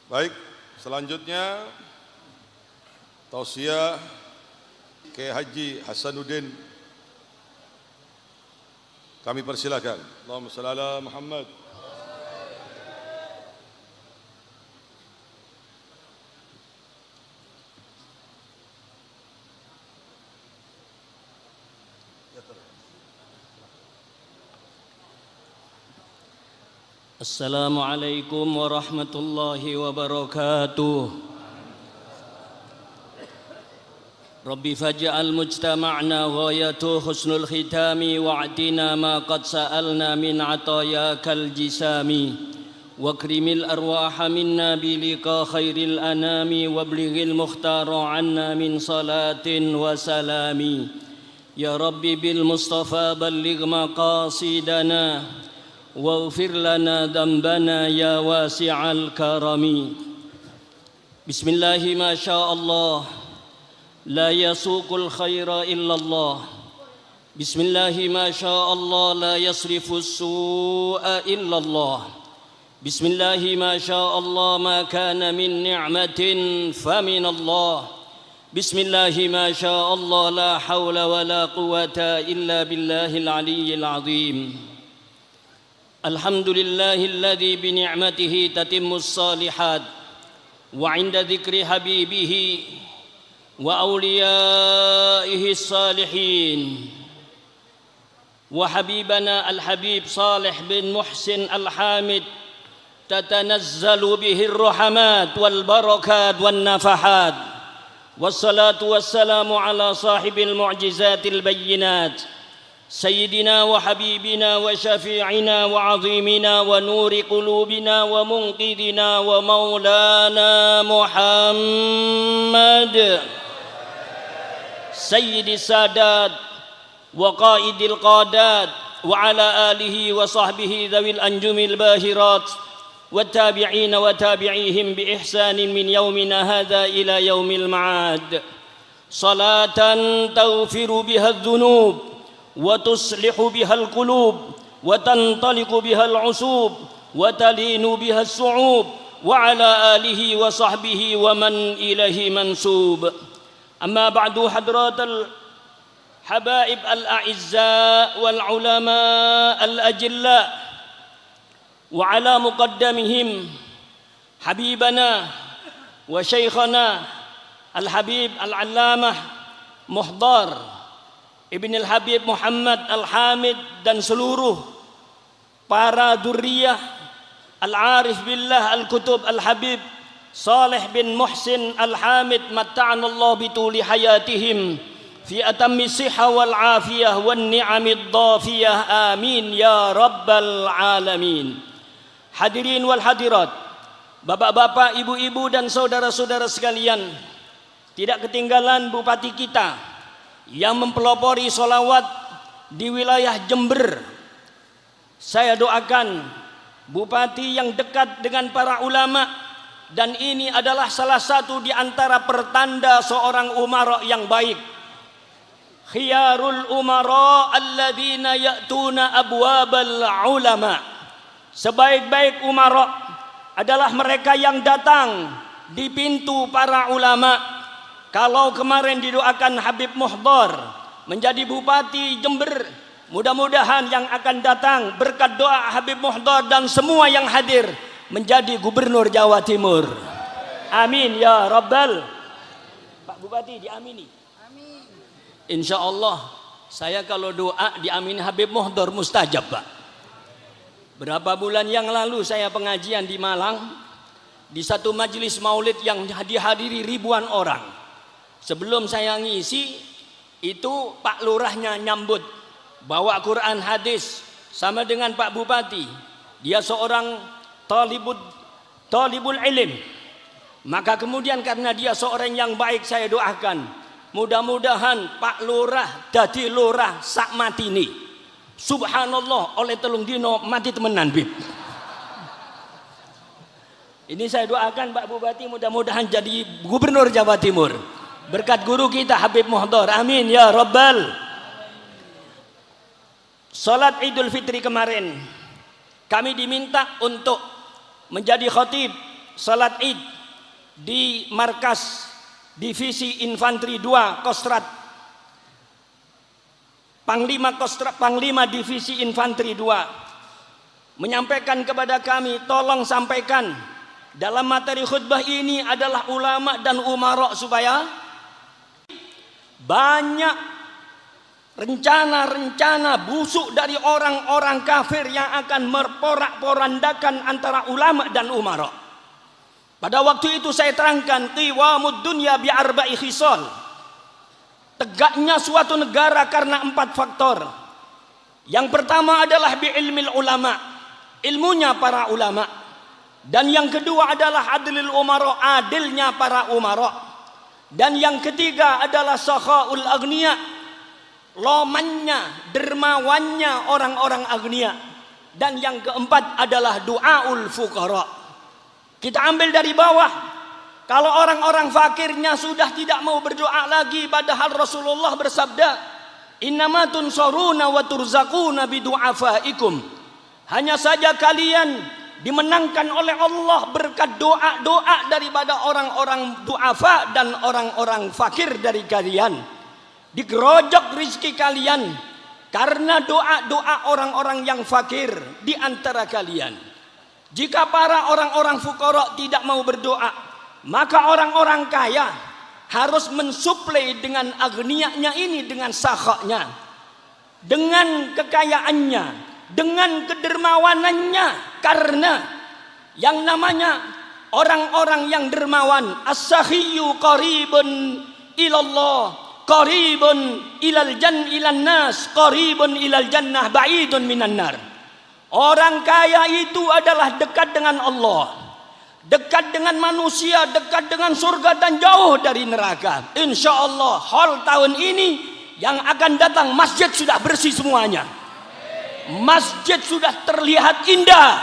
Baik, selanjutnya tausiah Kiai Haji Hasanuddin. Kami persilakan. Allahumma shalli ala Muhammad. Assalamualaikum warahmatullahi wabarakatuh. Rabbi faj'al mujtama'na ghayatu husnul khitami wa'tina ma qad sa'alna min atayakal jisami wakrimil arwaha minna bilika khairil anami wablighil mukhtara anna min salatin wa salami. Ya Rabbi bil Mustafa balligh maqasidana waghfir lana dhanbana ya wasi'al karami. Bismillahi ma syaa Allah la yasuqul khaira illallah. Bismillahi ma syaa Allah la yasrifus su'a illallah. Bismillahi ma syaa Allah ma kana min ni'matin famin Allah. Bismillahi ma syaa Allah la hawla wa la quwwata illa billahil aliyyil azim. Alhamdulillahilladzi bi ni'matihi tatimmus salihat wa 'inda dzikri habibihi wa awliyaihi salihin wa habibana al-habib Salih bin Muhsin al-Hamid tatanazzalu bihi ar-rahmat wal barakat wan nafahat wassalatu wassalamu ala sahibil mu'jizatil bayyinat Sayyidina wa habibina wa syafi'ina wa azimina wa nuri qulubina wa munqidina wa maulana Muhammad Sayyidi Sadat wa qaidil qadat wa ala alihi wa sahbihi dhawil anjumil bahirat wa tabi'ina wa tabi'ihim bi ihsanin min yaumina hadha ila yaumil ma'ad salatan taghfiru biha adh-dhunub وتصلح بها القلوب وتنطلق بها العصوب وتلين بها الصعوب وعلى آله وصحبه ومن إليه منسوب أما بعد حضرات الحبائب الأعزاء والعلماء الأجلاء وعلى مقدمهم حبيبنا وشيخنا الحبيب العلامة محضار Ibn al-Habib Muhammad al-Hamid dan seluruh para durriyah al-arif billah al-kutub al-Habib Salih bin Muhsin al-Hamid matta'anallahu bituli hayatihim fi atammi siha wal afiyah wan ni'amid dhafiyah amin ya rabbal alamin. Hadirin wal hadirat, bapak-bapak, ibu-ibu dan saudara-saudara sekalian, tidak ketinggalan bupati kita yang mempelopori sholawat di wilayah Jember. Saya doakan bupati yang dekat dengan para ulama, dan ini adalah salah satu di antara pertanda seorang umara yang baik. Khiyarul umara alladzina ya'tuna abwabal ulama. Sebaik-baik umara adalah mereka yang datang di pintu para ulama. Kalau kemarin didoakan Habib Muhdar menjadi bupati Jember, mudah-mudahan yang akan datang berkat doa Habib Muhdar dan semua yang hadir menjadi gubernur Jawa Timur. Amin ya rabbal. Pak Bupati diamini. Amin. Insya Allah saya kalau doa diamini Habib Muhdar mustajab, Pak. Berapa bulan yang lalu saya pengajian di Malang di satu majelis maulid yang dihadiri ribuan orang. Sebelum saya ngisi itu Pak Lurahnya nyambut bawa Quran hadis sama dengan Pak Bupati. Dia seorang talibul ilm. Maka kemudian karena dia seorang yang baik, saya doakan mudah-mudahan Pak Lurah dadi lurah sak matini. Subhanallah, oleh telung dino mati temenan bib. Ini saya doakan Pak Bupati mudah-mudahan jadi gubernur Jawa Timur. Berkat guru kita Habib Muhdar. Amin ya rabbal. Salat Idul Fitri kemarin kami diminta untuk menjadi khatib salat Id di markas Divisi Infanteri 2 Kostrat. Panglima Divisi Infanteri 2 menyampaikan kepada kami, tolong sampaikan dalam materi khutbah ini adalah ulama dan umara, supaya banyak rencana-rencana busuk dari orang-orang kafir yang akan memporak-porandakan antara ulama dan umara. Pada waktu itu saya terangkan, qiwamud dunya bi arba'i khisal. Tegaknya suatu negara karena 4 faktor. Yang pertama adalah bi ilmil ulama, ilmunya para ulama. Dan yang kedua adalah adlil umara, adilnya para umara. Dan yang ketiga adalah sakhaul agniya, lomannya, dermawannya orang-orang agniya. Dan yang keempat adalah du'aul fuqara. Kita ambil dari bawah. Kalau orang-orang fakirnya sudah tidak mau berdoa lagi, padahal Rasulullah bersabda, innama tunsaruna wa turzaquna bidu'afaikum. Hanya saja kalian dimenangkan oleh Allah berkat doa-doa daripada orang-orang du'afa dan orang-orang fakir dari kalian. Digerojok rizki kalian karena doa-doa orang-orang yang fakir di antara kalian. Jika para orang-orang fuqara tidak mau berdoa, maka orang-orang kaya harus mensuplai dengan agnianya ini, dengan sakhanya, dengan kekayaannya, dengan kedermawanannya. Karena yang namanya orang-orang yang dermawan, as-sakhiyyu qaribun ilallah, qaribun ilan nas, qaribun ilal jannah, ba'idun minan nar. Orang kaya itu adalah dekat dengan Allah, dekat dengan manusia, dekat dengan surga dan jauh dari neraka. Insya Allah hall tahun ini yang akan datang, masjid sudah bersih semuanya. Masjid sudah terlihat indah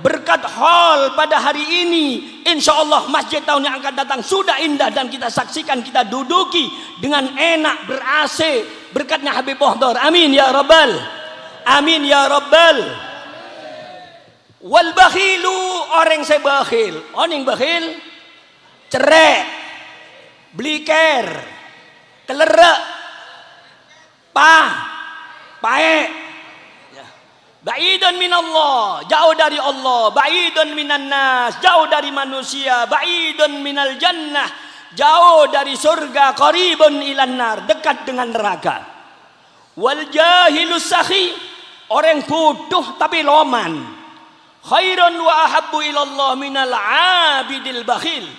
berkat hall pada hari ini. Insya Allah masjid tahun yang akan datang sudah indah dan kita saksikan, kita duduki dengan enak, ber-AC berkatnya Habib Muhdar. Amin ya rabbal, amin ya rabbal. Wal bakhilu, orang saya bakhil, orang bakhil cerai, bliker, kelerek, pae. Ba'idun minallah, jauh dari Allah. Ba'idun minan nas, jauh dari manusia. Ba'idun minal jannah, jauh dari surga. Qaribun ilan nar, dekat dengan neraka. Wal jahilus sakhi, orang bodoh tapi loman. Khairun wa ahabbu ilallah minal abidil bakhil,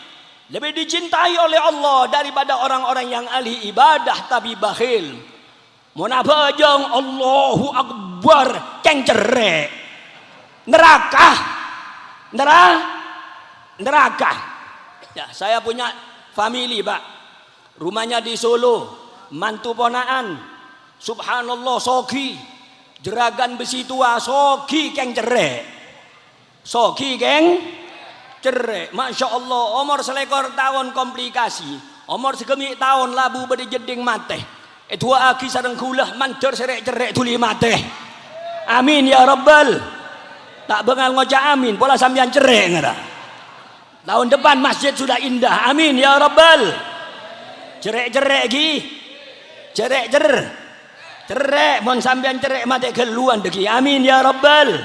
lebih dicintai oleh Allah daripada orang-orang yang ahli ibadah tapi bakhil. Munafajang Allahu Akbar keng cerek neraka. Ya, saya punya family Pak, rumahnya di Solo, mantu ponaan, subhanallah, sogi jeragan besi tua, sogi keng cerek, sogi keng cerek, masya Allah. Umur selekor tahun komplikasi, umur segemi tahun labu beri jeding mate. Dua aki sareng kulah mandur serek cerek tuli mate. Amin ya rabbal. Tak bengal ngocak amin, pola sambian cerek ngara. Tahun depan masjid sudah indah. Amin ya rabbal. Cerek-cerek gi. Cerek mon sambian cerek mate keluan deki. Amin ya rabbal.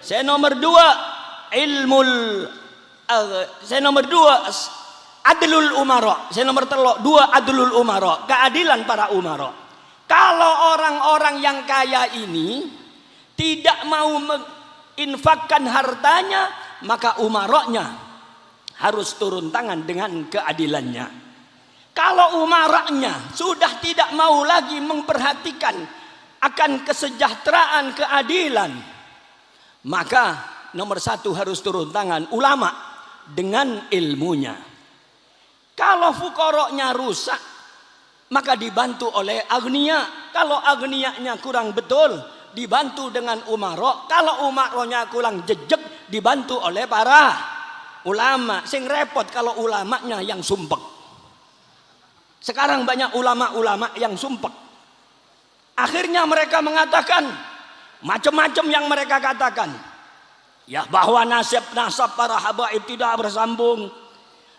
Saya nomor 2 saya nomor 2 adlul umara. Saya nomor 2 adlul umara, keadilan para umara. Kalau orang-orang yang kaya ini tidak mau menginfakkan hartanya, maka umaranya harus turun tangan dengan keadilannya. Kalau umaranya sudah tidak mau lagi memperhatikan akan kesejahteraan, keadilan, maka nomor 1 harus turun tangan ulama dengan ilmunya. Kalau fukoroknya rusak, maka dibantu oleh agniya. Kalau agniyanya kurang betul, dibantu dengan umaro. Kalau umaronya kurang jejek, dibantu oleh para ulama. Sing repot kalau ulamanya yang sumpek. Sekarang banyak ulama-ulama yang sumpek. Akhirnya mereka mengatakan macam-macam yang mereka katakan. Ya, bahwa nasab para habaib tidak bersambung.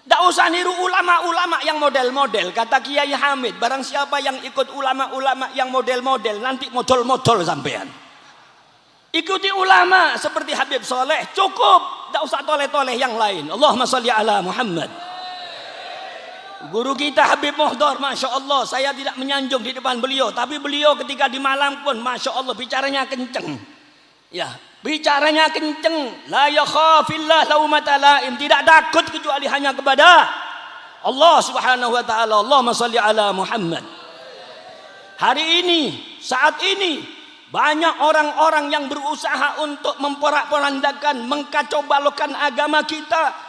Tidak usah niru ulama-ulama yang model-model. Kata Kiai Hamid, barang siapa yang ikut ulama-ulama yang model-model, nanti model-model sampean. Ikuti ulama seperti Habib Soleh, cukup. Tidak usah toleh-toleh yang lain. Allahumma sholli ala Muhammad. Guru kita Habib Muhdar, Masya Allah, saya tidak menyanjung di depan beliau, tapi beliau ketika di Malang pun, Masya Allah, bicaranya kenceng. Ya, bicaranya kenceng. La yakhafillah laumata laim, tidak takut kecuali hanya kepada Allah Subhanahu wa taala. Allahumma shalli ala Muhammad. Hari ini, saat ini, banyak orang-orang yang berusaha untuk memporak-porandakan, mengkacau balokkan agama kita.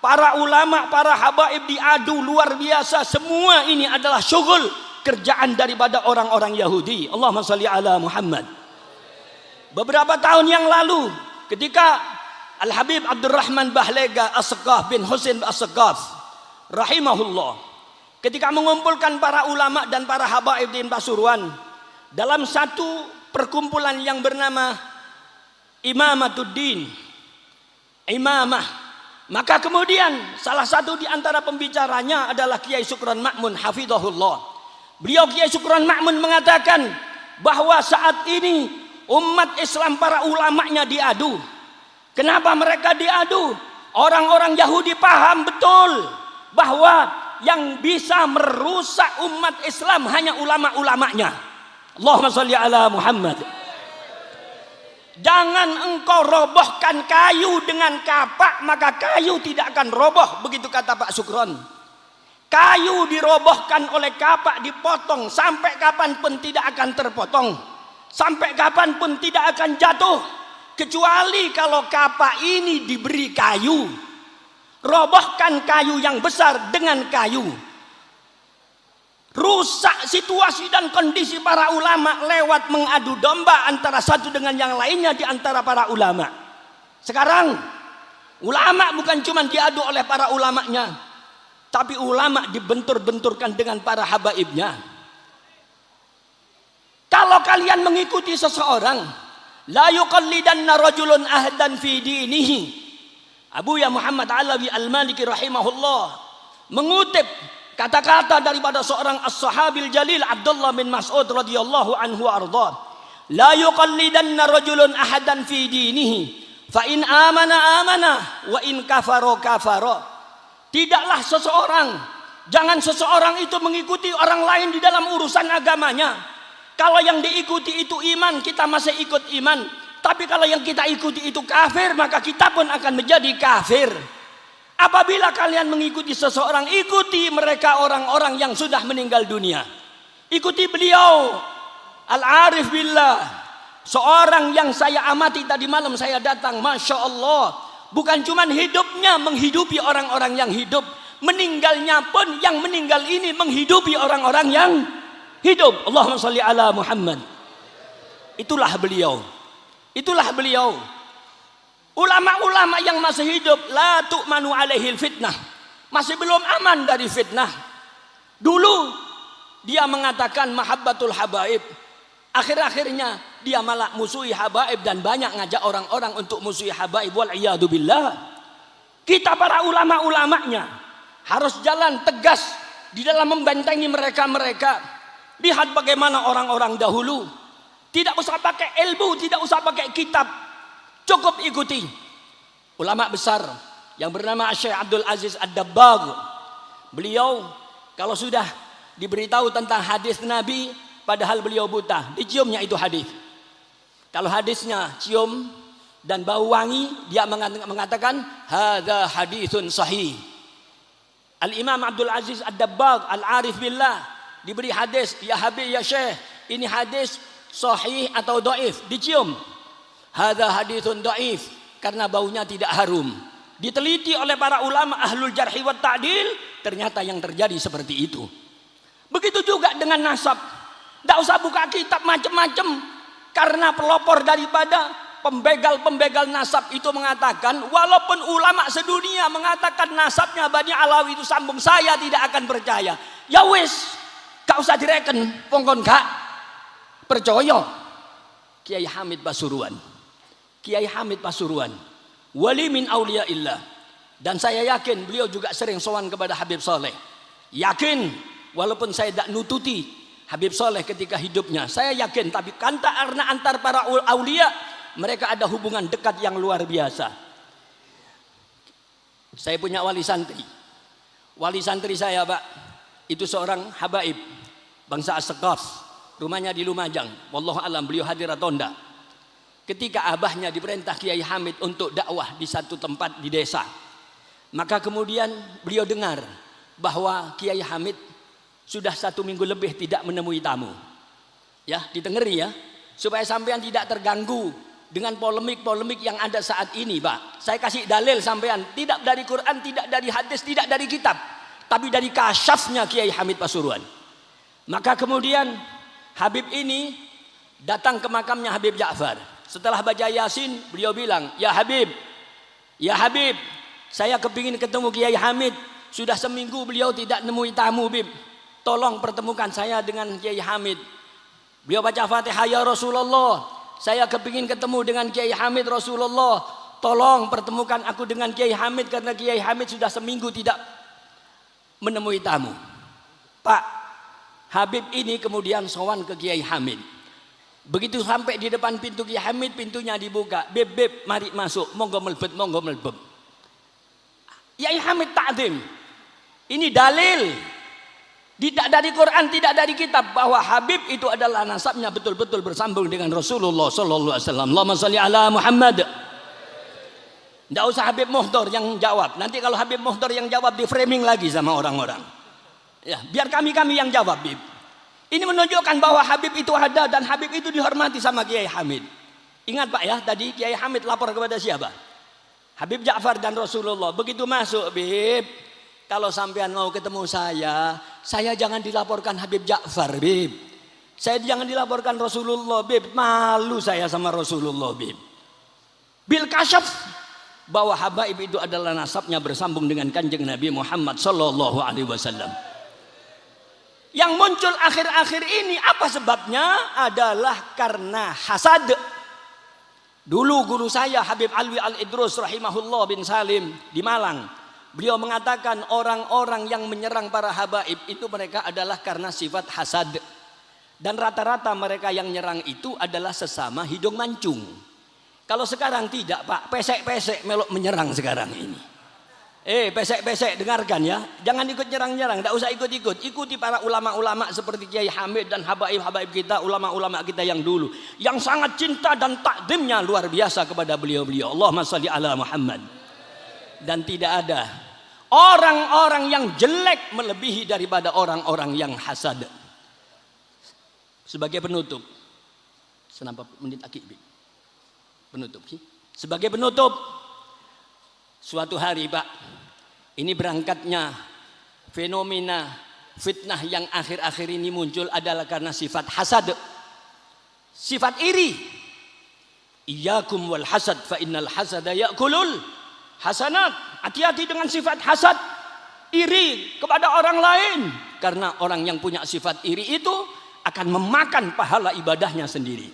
Para ulama, para habaib diadu luar biasa. Semua ini adalah syughul kerjaan daripada orang-orang Yahudi. Allahumma shalli ala Muhammad. Beberapa tahun yang lalu, ketika Al-Habib Abdurrahman Bahlega As-Saqaf bin Husain As-Saqaf rahimahullah, ketika mengumpulkan para ulama dan para habaib di Pasuruan dalam satu perkumpulan yang bernama Imamatuddin, Imamah, maka kemudian salah satu di antara pembicaranya adalah Kiai Sukron Ma'mun hafizahullah. Beliau Kiai Sukron Ma'mun mengatakan bahwa saat ini umat Islam para ulamanya diadu. Kenapa mereka diadu? Orang-orang Yahudi paham betul bahwa yang bisa merusak umat Islam hanya ulama-ulamanya. Allahumma sholli ala Muhammad. Jangan engkau robohkan kayu dengan kapak, maka kayu tidak akan roboh, begitu kata Pak Sukron. Kayu dirobohkan oleh kapak, dipotong sampai kapanpun tidak akan terpotong. Sampai kapanpun tidak akan jatuh, kecuali kalau kapak ini diberi kayu. Robohkan kayu yang besar dengan kayu. Rusak situasi dan kondisi para ulama lewat mengadu domba antara satu dengan yang lainnya di antara para ulama. Sekarang ulama bukan cuma diadu oleh para ulamanya, tapi ulama dibentur-benturkan dengan para habaibnya. Kalau kalian mengikuti seseorang, la yuqallidanna rajulun ahdan fi dinihi. Abuya Muhammad Alawi Al-Maliki rahimahullah mengutip kata-kata daripada seorang as-sahabil jalil Abdullah bin Mas'ud radhiyallahu anhu arda. La yuqallidanna rajulun ahadan fi dinihi, fa in amana wa in kafara kafara. Tidaklah jangan seseorang itu mengikuti orang lain di dalam urusan agamanya. Kalau yang diikuti itu iman, kita masih ikut iman. Tapi kalau yang kita ikuti itu kafir, maka kita pun akan menjadi kafir. Apabila kalian mengikuti seseorang, ikuti mereka orang-orang yang sudah meninggal dunia. Ikuti beliau Al-Arif Billah, seorang yang saya amati tadi malam saya datang, Masya Allah. Bukan cuma hidupnya menghidupi orang-orang yang hidup, meninggalnya pun yang meninggal ini menghidupi orang-orang yang hidup. Allahumma sholli ala Muhammad. Itulah beliau. Ulama-ulama yang masih hidup, la tu'manu alaihil fitnah, masih belum aman dari fitnah. Dulu dia mengatakan mahabbatul habaib, akhir-akhirnya dia malah musuhi habaib dan banyak ngajak orang-orang untuk musuhi habaib. Wal iyadu billah. Kita para ulama-ulamanya harus jalan tegas di dalam membentengi mereka-mereka. Lihat bagaimana orang-orang dahulu, tidak usah pakai ilmu, tidak usah pakai kitab, cukup ikuti ulama besar yang bernama Syekh Abdul Aziz Ad-Dabbagh. Beliau kalau sudah diberitahu tentang hadis Nabi, padahal beliau buta, diciumnya itu hadis. Kalau hadisnya cium dan bau wangi, dia mengatakan hadza haditsun sahih. Al-Imam Abdul Aziz Ad-Dabbagh Al-Arif Billah diberi hadis, ya Habib ya Syekh, ini hadis sahih atau dhaif, dicium. Hadza haditsun dhaif, karena baunya tidak harum. Diteliti oleh para ulama ahlul jarhi wa ta'dil, ternyata yang terjadi seperti itu. Begitu juga dengan nasab. Tidak usah buka kitab macam-macam, karena pelopor daripada pembegal-pembegal nasab itu mengatakan, walaupun ulama sedunia mengatakan nasabnya Bani Alawi itu sambung, saya tidak akan percaya. Ya wis, gak usah direken, pongkon gak percaya. Kiai Hamid Pasuruan wali min auliyaillah. Dan saya yakin beliau juga sering sowan kepada Habib Soleh. Yakin, walaupun saya tidak nututi Habib Soleh ketika hidupnya, saya yakin. Tapi karena antar para aulia, mereka ada hubungan dekat yang luar biasa. Saya punya wali santri. Wali santri saya, Pak, itu seorang habaib bangsa As-Sekaf. Rumahnya di Lumajang. Wallahu alam, beliau hadir atau enggak. Ketika abahnya diperintah Kiai Hamid untuk dakwah di satu tempat di desa, maka kemudian beliau dengar bahwa Kiai Hamid sudah 1 minggu lebih tidak menemui tamu. Ya, ditengeri ya, supaya sampean tidak terganggu dengan polemik-polemik yang ada saat ini, Pak. Saya kasih dalil sampean, tidak dari Quran, tidak dari hadis, tidak dari kitab, tapi dari kasyafnya Kiai Hamid Pasuruan. Maka kemudian Habib ini datang ke makamnya Habib Ja'far. Setelah baca Yasin, beliau bilang, ya Habib, saya kepingin ketemu Kiai Hamid. Sudah seminggu beliau tidak nemui tamu, Bib. Tolong pertemukan saya dengan Kiai Hamid. Beliau baca Fatihah, ya Rasulullah, saya kepingin ketemu dengan Kiai Hamid Rasulullah. Tolong pertemukan aku dengan Kiai Hamid, karena Kiai Hamid sudah seminggu tidak menemui tamu. Pak, Habib ini kemudian sowan ke Kiai Hamid. Begitu sampai di depan pintu Kiai Hamid, pintunya dibuka. Bib, mari masuk, monggo melebet. Kiai Hamid ta'zim. Ini dalil. Tidak dari Quran, tidak dari kitab, bahwa Habib itu adalah nasabnya betul-betul bersambung dengan Rasulullah sallallahu alaihi wasallam. Allahumma shalli ala Muhammad. Tidak usah Habib Muhdor yang jawab. Nanti kalau Habib Muhdor yang jawab, di framing lagi sama orang-orang. Ya, biar kami yang jawab, Bib. Ini menunjukkan bahwa Habib itu ada dan Habib itu dihormati sama Kiai Hamid. Ingat Pak ya, tadi Kiai Hamid lapor kepada siapa? Habib Ja'far dan Rasulullah. Begitu masuk, Bib, kalau sampean mau ketemu saya jangan dilaporkan Habib Ja'far, Bib. Saya jangan dilaporkan Rasulullah, Bib. Malu saya sama Rasulullah, Bib. Bil kasyaf bahwa habaib itu adalah nasabnya bersambung dengan Kanjeng Nabi Muhammad sallallahu alaihi wasallam. Yang muncul akhir-akhir ini apa sebabnya? Adalah karena hasad. Dulu guru saya Habib Alwi Al-Idrus rahimahullah bin Salim di Malang, beliau mengatakan orang-orang yang menyerang para habaib itu mereka adalah karena sifat hasad. Dan rata-rata mereka yang nyerang itu adalah sesama hidung mancung. Kalau sekarang tidak, Pak, pesek-pesek melok menyerang sekarang ini. Pesek-pesek, dengarkan ya, jangan ikut nyerang-nyerang, tidak usah ikut-ikut. Ikuti para ulama-ulama seperti Kiai Hamid dan habaib-habaib kita, ulama-ulama kita yang dulu, yang sangat cinta dan takdimnya luar biasa kepada beliau-beliau. Allahumma shalli ala Muhammad. Dan tidak ada orang-orang yang jelek melebihi daripada orang-orang yang hasad. Sebagai penutup, senapa menit lagi, penutup sih. Sebagai penutup, suatu hari, Pak, ini berangkatnya fenomena fitnah yang akhir-akhir ini muncul adalah karena sifat hasad, sifat iri. Iyyakum wal hasad fa innal hasada ya'kulul hasanat. Hati-hati dengan sifat hasad, iri kepada orang lain, karena orang yang punya sifat iri itu akan memakan pahala ibadahnya sendiri.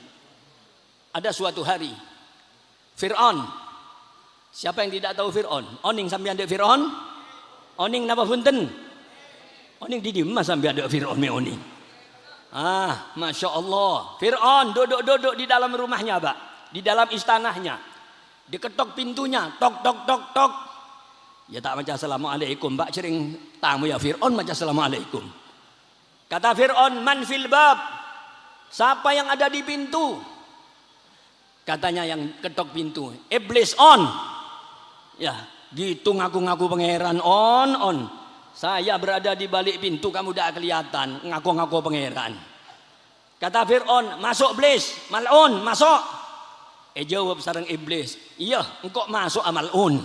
Ada suatu hari Fir'aun. Siapa yang tidak tahu Fir'aun? Oning sampai ada Fir'aun? Oning napa punten? Oning di dimana sampai ada Fir'aun me oning? Masya Allah. Fir'aun duduk di dalam rumahnya, Pak, di dalam istanahnya. Diketok pintunya, tok. Ya tak baca assalamualaikum, Pak, sering tamu ya Fir'aun baca assalamualaikum. Kata Fir'aun, man fil bab? Siapa yang ada di pintu? Katanya yang ketok pintu, iblis on. Ya, gitu ngaku-ngaku pangeran on. Saya berada di balik pintu, kamu udah kelihatan ngaku-ngaku pangeran. Kata Fir'aun, masuk iblis, mal'un, masuk. Jawab sareng iblis, iya, engkau masuk mal'un.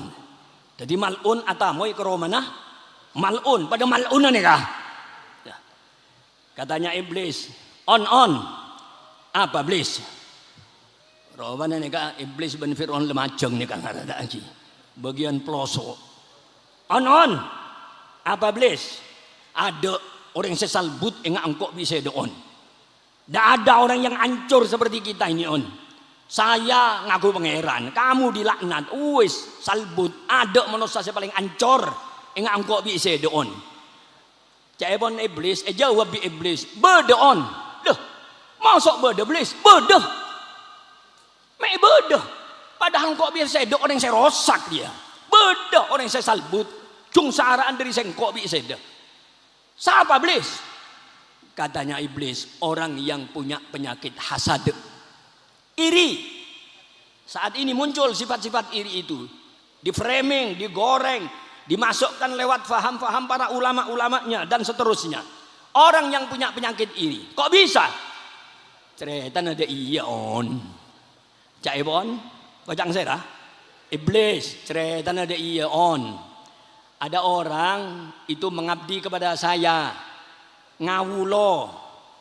Jadi mal'un atamoy ke mana? Mal'un, pada mal'unan nih kah? Ya. Katanya iblis, on. Apa iblis? Roban nih kah? Iblis ben Fir'aun lemajeng nih kah, ada lagi. Bagian pelosok. On. Apa iblis? Ada orang sesalbut enggak engkau bisa on. Tidak ada orang yang hancur seperti kita ini on. Saya ngaku pangeran, kamu dilaknat. Wis salbut, ada manusia paling ancor ing angkok bi sedeon. Caebon iblis, jawab bi iblis, bedeon. Deh, masuk bede iblis, bede. Mek bede. Padahal kok bi sede orang saya rosak dia. Bede orang saya salbut. Cung saraan dari sengkok bi sede. Siapa iblis? Katanya iblis, orang yang punya penyakit hasad. Iri. Saat ini muncul sifat-sifat iri itu. Di framing, digoreng, dimasukkan lewat faham-faham para ulama-ulamanya dan seterusnya. Orang yang punya penyakit iri. Kok bisa? Ceretan ada iya on. Caibon, kocang serah. Iblis, ceretan ada iya on. Ada orang itu mengabdi kepada saya. Ngawulo,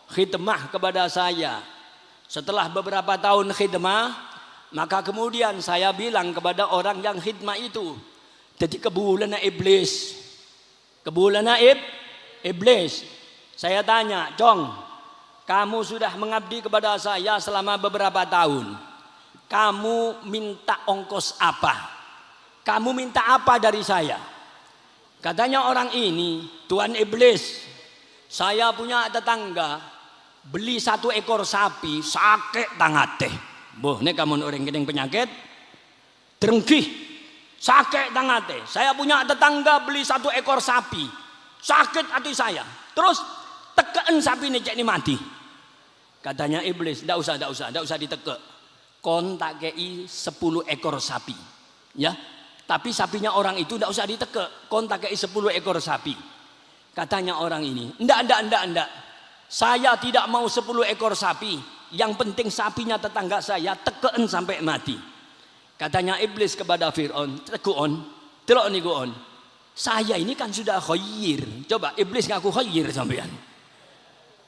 khidmah kepada saya. Setelah beberapa tahun khidmah, maka kemudian saya bilang kepada orang yang khidmah itu, jadi kebulan iblis. Kebulan iblis. Saya tanya, Cong, kamu sudah mengabdi kepada saya selama beberapa tahun. Kamu minta ongkos apa? Kamu minta apa dari saya? Katanya orang ini, Tuan Iblis, saya punya tetangga beli 1 ekor sapi, sakit tangate. Boh, ini kamu orang gedeng penyakit, terengkih, sakit tangate. Saya punya tetangga beli 1 ekor sapi, sakit hati saya. Terus tekan sapi ini cek ini mati. Katanya iblis, ndak usah ditekek. Kon tak kei 10 ekor sapi, ya. Tapi sapinya orang itu ndak usah ditekek. Kon tak kei 10 ekor sapi. Katanya orang ini, ndak. Saya tidak mau 10 ekor sapi. Yang penting sapinya tetangga saya tekeen sampai mati. Katanya iblis kepada Fir'aun, teguon, telok nih guon. Saya ini kan sudah khair. Coba iblis ngaku khair sampean.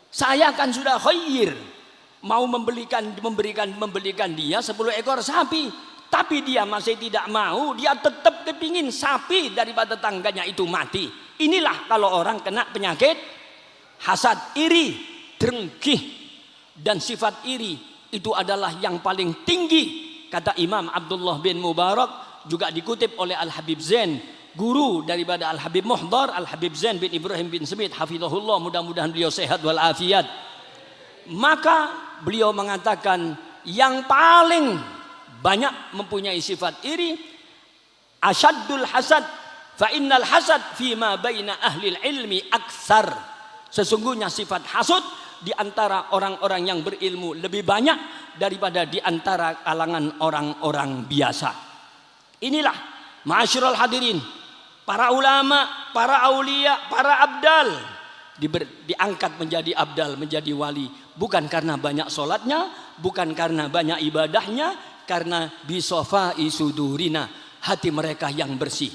Saya kan sudah khair. Mau memberikan dia 10 ekor sapi. Tapi dia masih tidak mau. Dia tetap kepingin sapi daripada tetangganya itu mati. Inilah kalau orang kena penyakit hasad, iri, dengki, dan sifat iri itu adalah yang paling tinggi. Kata Imam Abdullah bin Mubarak, juga dikutip oleh Al-Habib Zain, guru daripada Al-Habib Muhdar, Al-Habib Zain bin Ibrahim bin Smith, hafizahullah, mudah-mudahan beliau sehat walafiat. Maka beliau mengatakan yang paling banyak mempunyai sifat iri, asyaddul hasad, fa innal hasad fima baina ahli ilmi aktsar. Sesungguhnya sifat hasud di antara orang-orang yang berilmu lebih banyak daripada di antara kalangan orang-orang biasa. Inilah ma'asyiral hadirin, para ulama, para aulia, para abdal diangkat menjadi abdal, menjadi wali, bukan karena banyak sholatnya, bukan karena banyak ibadahnya, karena bisofai sudurina, hati mereka yang bersih.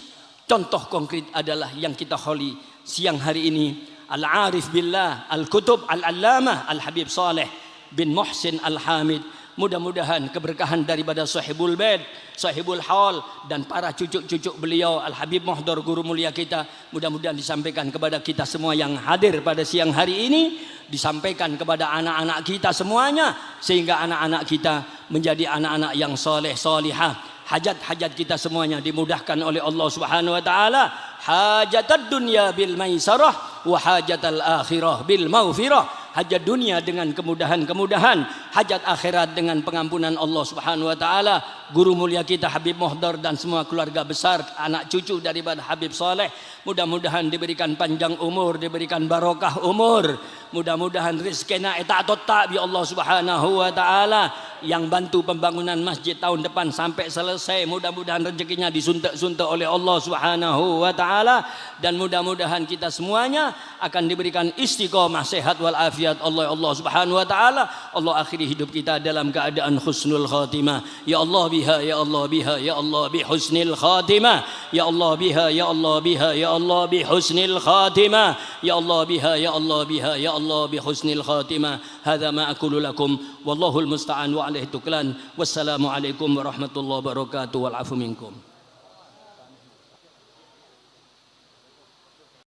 Contoh konkret adalah yang kita kholi siang hari ini, Al-Arif Billah Al-Kutub Al-Allamah Al-Habib Saleh bin Muhsin Al-Hamid. Mudah-mudahan keberkahan daripada Sahibul Bait, Sahibul Haul, dan para cucuk-cucuk beliau Al-Habib Muhdar, guru mulia kita, mudah-mudahan disampaikan kepada kita semua yang hadir pada siang hari ini, disampaikan kepada anak-anak kita semuanya, sehingga anak-anak kita menjadi anak-anak yang soleh solihah. Hajat-hajat kita semuanya dimudahkan oleh Allah Subhanahu wa taala. Hajatad dunya bil maisarah wa hajatal akhirah bil maghfirah. Hajat dunia dengan kemudahan-kemudahan, hajat akhirat dengan pengampunan Allah Subhanahu wa taala. Guru mulia kita Habib Muhdar dan semua keluarga besar, anak cucu daripada Habib Saleh, mudah-mudahan diberikan panjang umur, diberikan barokah umur. Mudah-mudahan rizkina eta totta bi Allah Subhanahu wa taala. Yang bantu pembangunan masjid tahun depan sampai selesai, mudah-mudahan rezekinya disuntik-suntik oleh Allah Subhanahu wa taala, dan mudah-mudahan kita semuanya akan diberikan istiqomah, sehat wal afiat Allah Subhanahu wa taala. Allah akhiri hidup kita dalam keadaan husnul khatimah. Ya Allah biha, ya Allah biha, ya Allah bi husnil khatimah. Ya Allah biha, ya Allah biha, ya Allah bi husnil khatimah. Ya Allah biha, ya Allah biha, ya Allah bi husnil khatimah. Hadza ma aqulu lakum wallahul musta'an wa alaihi tuklan. Wassalamu alaikum warahmatullahi wabarakatuh wal afu minkum.